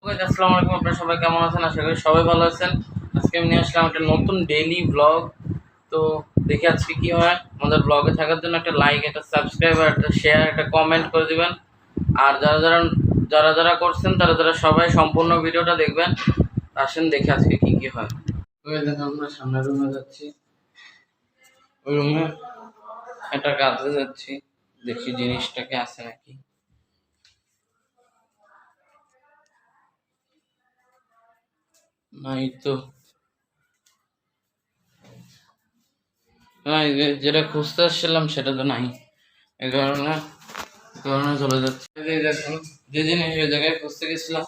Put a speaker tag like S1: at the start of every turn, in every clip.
S1: আসসালামু আলাইকুম, আপনারা সবাই কেমন আছেন? আশা করি সবাই ভালো আছেন। আজকে আমি নিয়ে আসলাম একটা নতুন ডেইলি ব্লগ। তো দেখি আজকে কি হয়। আমাদের ব্লগে থাকার জন্য একটা লাইক, একটা সাবস্ক্রাইব, একটা শেয়ার, একটা কমেন্ট করে দিবেন। আর যারা করছেন তারা সবাই সম্পূর্ণ ভিডিওটা দেখবেন। আসেন দেখি আজকে কি কি হয়। ওই দেখেন আমরা সামনের রুমে যাচ্ছি, ওই রুমে একটা কাজে যাচ্ছি, দেখি জিনিসটাকে আছে নাকি। নাই তো, হ্যাঁ যেটা খুঁজতে আসছিলাম সেটা তো নাই। এই কারণে চলে যাচ্ছে। এই দেখুন, যে জিনিস ওই জায়গায় খুঁজতে গেছিলাম,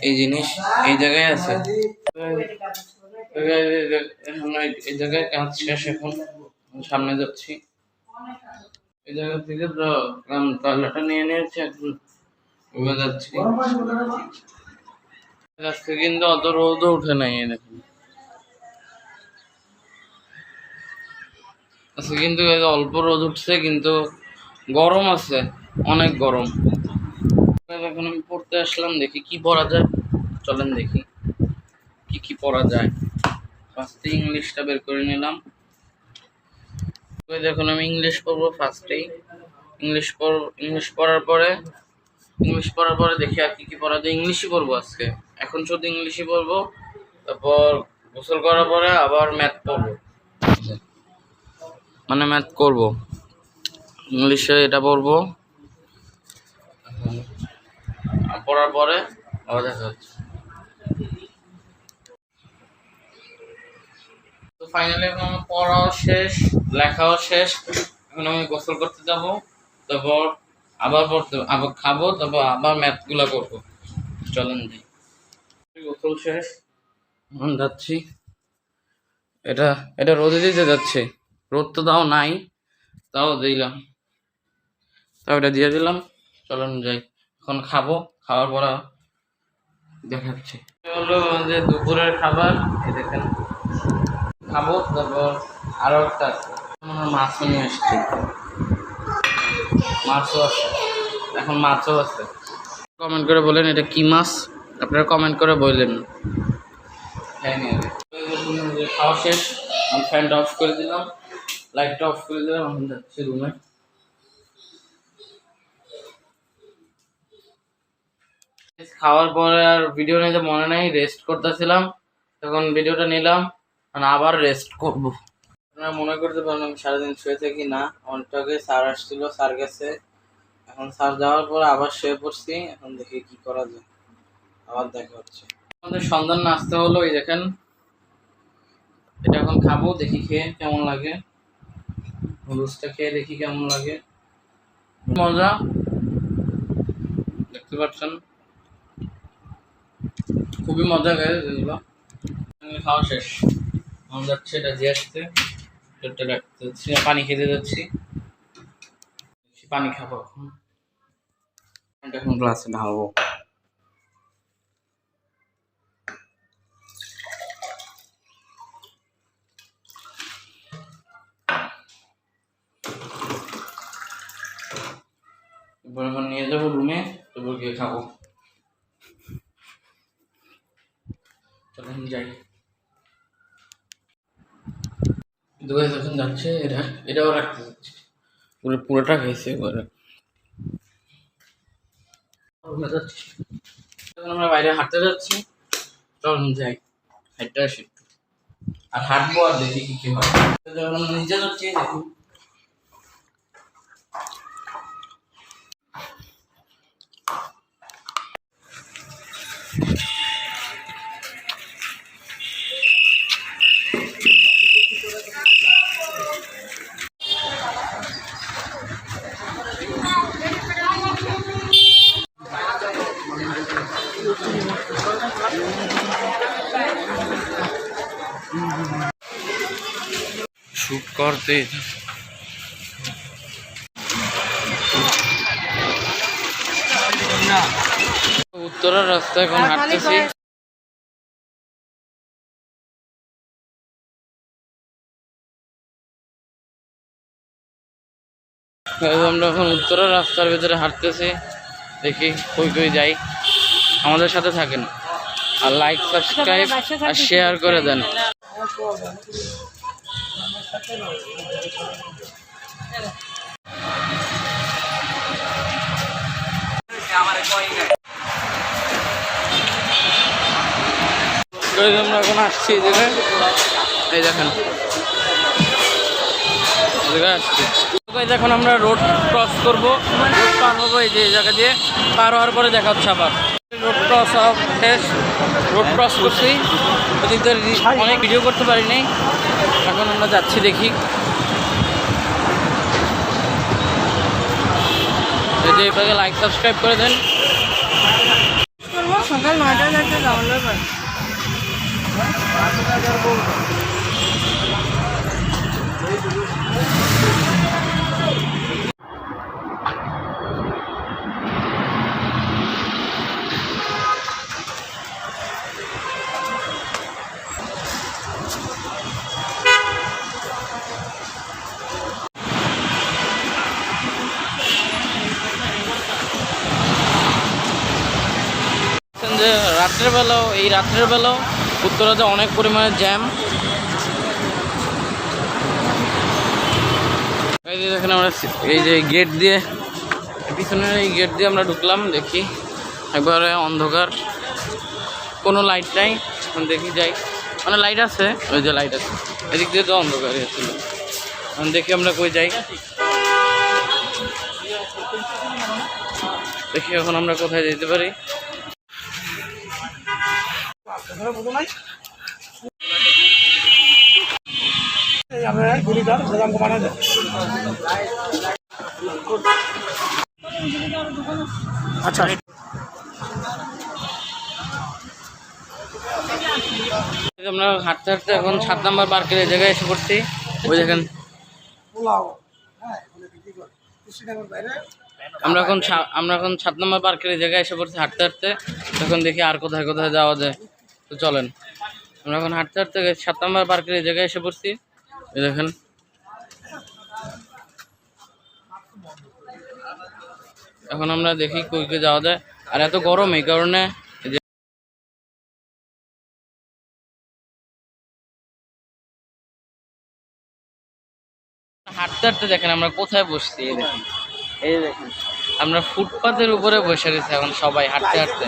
S1: এই জিনিস এই জায়গায় আছে। এই জায়গায় কাজ শেষ, এখন সামনে যাচ্ছি। এই জায়গা থেকে তো তালাটা নিয়ে নিয়েছি, এখন এবার যাচ্ছি। আজকে কিন্তু অত রোদও উঠে নাই, এই দেখুন। আজকে কিন্তু অল্প রোদ উঠছে, কিন্তু গরম আছে, অনেক গরম। এখন আমি পড়তে আসলাম, দেখি কি পড়া যায়। চলেন দেখি কি কি পড়া যায়। ফার্স্টে ইংলিশটা বের করে নিলাম। দেখুন আমি ইংলিশ পড়বো ফার্স্টেই। ইংলিশ পড়ার পরে দেখি আর কি কি পড়া যায়। ইংলিশই পড়বো আজকে, এখন শুধু ইংলিশই পড়বো। তারপর গোসল করার পরে আবার ম্যাথ পড়বো, মানে ম্যাথ করবো। ইংলিশে এটা পড়বো, পড়ার পরে আবার দেখা হচ্ছে। তো ফাইনালি এখন আমার পড়াও শেষ, লেখাও শেষ। এখন আমি গোসল করতে যাব, তারপর আবার খাবো, তারপর আবার ম্যাথগুলো করবো। চলেন যাই। গোসল শেষ, এখন যাচ্ছি। এটা এটা রোদে দিতে যাচ্ছে, রোদ তো তাও নাই, তাও দিলাম, তাও এটা দিয়ে দিলাম। চলেন যাই, এখন খাবো, খাওয়ার পর দেখাচ্ছি। হলো যে দুপুরের খাবার, এই দেখেন খাবো। তারপর আরো একটা আছে, মাছও নিয়ে এসছি, মাছও আছে, এখন মাছও আছে। কমেন্ট করে বলেন এটা কি মাছ, আপনারা কমেন্ট করে বললেন। হ্যাঁ খাওয়া শেষ, আমি ফ্যানটা অফ করে দিলাম, লাইটটা অফ করে দিলাম, এখন যাচ্ছি রুমে। খাওয়ার পরে আর ভিডিও নিতে মনে নেই, রেস্ট করতেছিলাম, তখন ভিডিওটা নিলাম, আবার রেস্ট করব। আপনারা মনে করতে পারেন আমি সারাদিন শুয়ে থাকি, না, অনেকটাকে স্যার আসছিল, স্যার গেছে, এখন স্যার যাওয়ার পরে আবার শুয়ে পড়ছি। এখন দেখি কি করা যায়, আবার দেখা হচ্ছে। আমাদের সন্ধ্যার নাস্তা হলো, এই দেখেন এটা এখন খাবো, দেখি খেয়ে কেমন লাগে। নুডলসটা খেয়ে দেখি কেমন লাগে, মজা, দেখতে পাচ্ছেন খুবই মজা গেছে এগুলো। খাওয়া শেষ, এখন যাচ্ছে এটা দিয়ে আসতে, পেটটা রাখতে যাচ্ছি, পানি খেতে যাচ্ছি, পানি খাবো এখন। এখন গ্লাসে ঢালবো। এবার এখন নিয়ে যাবো রুমে, তারপর গিয়ে খাবো। চলেন যাই। দুয়ে যখন যাচ্ছে, এটাও রাখতে যাচ্ছে, পুরোটা খাইছে এবারে। আমরা বাইরে হাঁটতে যাচ্ছি, চলুন যাই, হাঁটতে আসি একটু। আর হাঁটবো, আর দেখি কি কি হয়। যখন আমরা নিচে যাচ্ছি, দেখুন শুট করতে। উত্তরার রাস্তা এখন হাঁটতেছি। আমরা এখন উত্তরার রাস্তার ভিতরে হাঁটতেছি, দেখি কই কই যাই। আমাদের সাথে থাকেন, আর লাইক, সাবস্ক্রাইব আর শেয়ার করে দেন। আমরা এখন আসছি এই জায়গায়, এই দেখেন আসছি। এখন আমরা রোড ক্রস করবো, রোড পার হবো এই যে এই জায়গা দিয়ে, পার হওয়ার পরে দেখা হচ্ছে আবার রোড ক্রস শেষ। রোড ক্রস করছি, ওদিক অনেক ভিডিও করতে পারিনি, এখন আমরা যাচ্ছি দেখি। এই যে এটাকে লাইক সাবস্ক্রাইব করে দেন।
S2: সকাল 9টায় একটা ডাউনলোড হয়।
S1: যে রাত্রের বেলাও উত্তরাতে অনেক পরিমাণে জ্যাম। এই যে দেখেন আমরা এই যে গেট দিয়ে, পিছনের এই গেট দিয়ে আমরা ঢুকলাম, দেখি একবারে অন্ধকার, কোনো লাইট নাই। এখন দেখি যাই, মানে লাইট আছে, ওই যে লাইট আছে, এদিক দিয়ে তো অন্ধকার ছিল। এখন দেখি আমরা কই যাই, দেখি এখন আমরা কোথায় যেতে পারি।
S2: আচ্ছা,
S1: আমরা হাঁটতে হাঁটতে এখন 7 নম্বর পার্কের এই জায়গায় এসে পড়ছি। ওই দেখেন আমরা এখন 7 নম্বর পার্কের এই জায়গায় এসে পড়ছি হাঁটতে হাঁটতে। তখন দেখি আর কোথায় কোথায় যাওয়া যায়, তো চলেন। আমরা এখন হাঁটতে হাঁটতে 7 নম্বর পার্কের এই জায়গায় এসে পড়ছি। এই দেখেন এখন আমরা দেখি কই কই যাওয়া যায়। আর এত গরম, এই কারণে হাঁটতে হাঁটতে দেখেন আমরা কোথায় বসছি। এই দেখেন আমরা ফুটপাতের উপরে বসে রয়েছি এখন সবাই হাঁটতে হাঁটতে।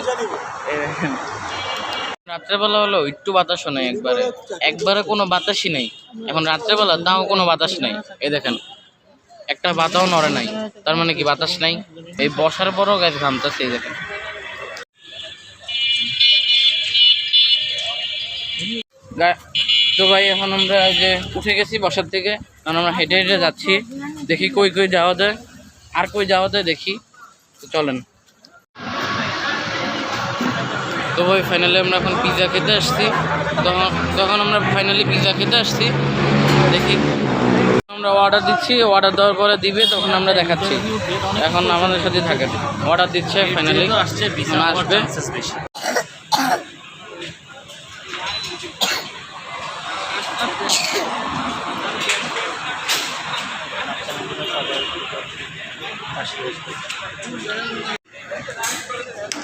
S1: এই দেখেন রাত্রেবেলা হলো একটু বাতাসও নেই, একবারে কোনো বাতাসই নেই। এখন রাত্রেবেলা তাও কোনো বাতাস নাই। এই দেখেন একটা বাতাও নড়ে নাই, তার মানে কি বাতাস নাই? এই বসার পরও গাছ ঘামতেছে। এই দেখেন তো ভাই এখন আমরা যে উঠে গেছি বসার থেকে, কারণ আমরা হেঁটে হেঁটে যাচ্ছি, দেখি কই কই যাওয়া যায়, আর কই যাওয়া যায় দেখি, তো চলেন। তো ভাই ফাইনালি আমরা এখন পিৎজা খেতে আসছি। তখন আমরা ফাইনালি পিৎজা খেতে আসছি, দেখি আমরা অর্ডার দিচ্ছি, অর্ডার দেওয়ার পরে দিবে, তখন আমরা দেখাচ্ছি। এখন আমাদের সাথে থাকেন, অর্ডার দিচ্ছে, ফাইনালি আসবে।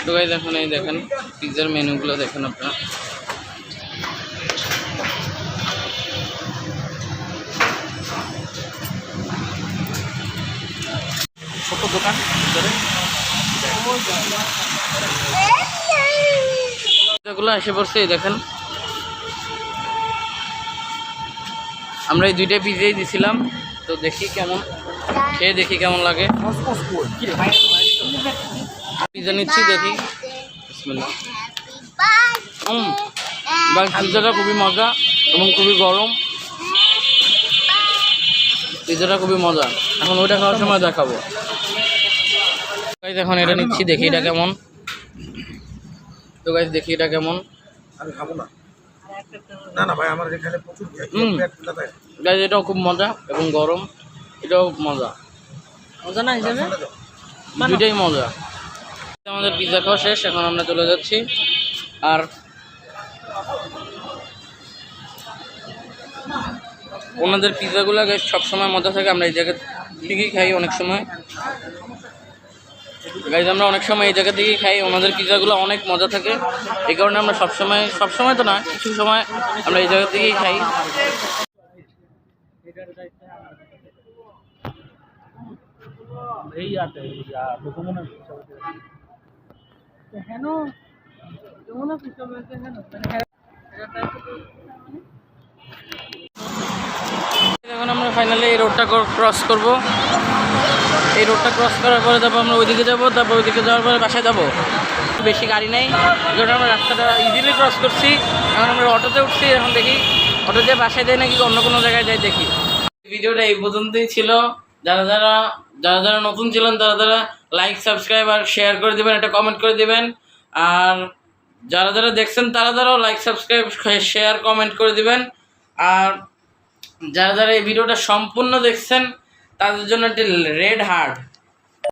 S1: তো ভাই দেখুন, এই দেখেন পিৎজার মেনুগুলো দেখেন আপনারা। ছোট দোকান পিৎজাগুলো এসে পড়ছে। এই দেখেন আমরা এই 2টা পিৎজাই দিছিলাম, তো দেখি কেমন খেয়ে দেখি কেমন লাগে। পিৎজা নিচ্ছি, দেখি। পিৎজাটা খুবই মজা এবং খুবই গরম, পিৎজাটা খুবই মজা। এখন ওইটা খাওয়ার সময় দেখাবো। এখন এটা নিচ্ছি, দেখি এটা কেমন। তো গাইস দেখি এটা কেমন।
S2: আমি খাবো না, না না ভাই, আমার এখানে প্রচুর
S1: গাইস এটাও খুব মজা এবং গরম, এটাও মজা না হিসেবে, দুইটাই মজা। আমাদের পিৎজা খাওয়া শেষ, এখন আমরা চলে যাচ্ছি। আর ওনাদের পিৎজাগুলো সবসময় মজা থাকে, আমরা এই জায়গা থেকেই খাই অনেক সময়। গাইজ আমরা অনেক সময় এই জায়গা থেকেই খাই, ওনাদের পিজাগুলো অনেক মজা থাকে, এই কারণে আমরা সবসময় তো না, কিছু সময় আমরা এই জায়গা থেকেই খাই। এখন আমরা ফাইনালি এই রোডটা ক্রস করব। এই রোডটা ক্রস করার পরে তারপর আমরা ওইদিকে যাবো, তারপর ওইদিকে যাওয়ার পরে বাসায় যাবো। বেশি গাড়ি নেই, এই কারণে আমরা রাস্তাটা ইজিলি ক্রস করছি। এখন আমরা অটোতে উঠছি, এখন দেখি অটো দিয়ে বাসায় যাই নাকি অন্য কোনো জায়গায় যাই দেখি। ভিডিওটা এই পর্যন্তই ছিল। যারা যারা নতুন ছিলেন তারা লাইক, সাবস্ক্রাইব আর শেয়ার করে দেবেন, একটা কমেন্ট করে দেবেন। আর যারা দেখছেন তারাও লাইক, সাবস্ক্রাইব, শেয়ার, কমেন্ট করে দিবেন। আর যারা এই ভিডিওটা সম্পূর্ণ দেখছেন তাদের জন্য একটি রেড হার্ট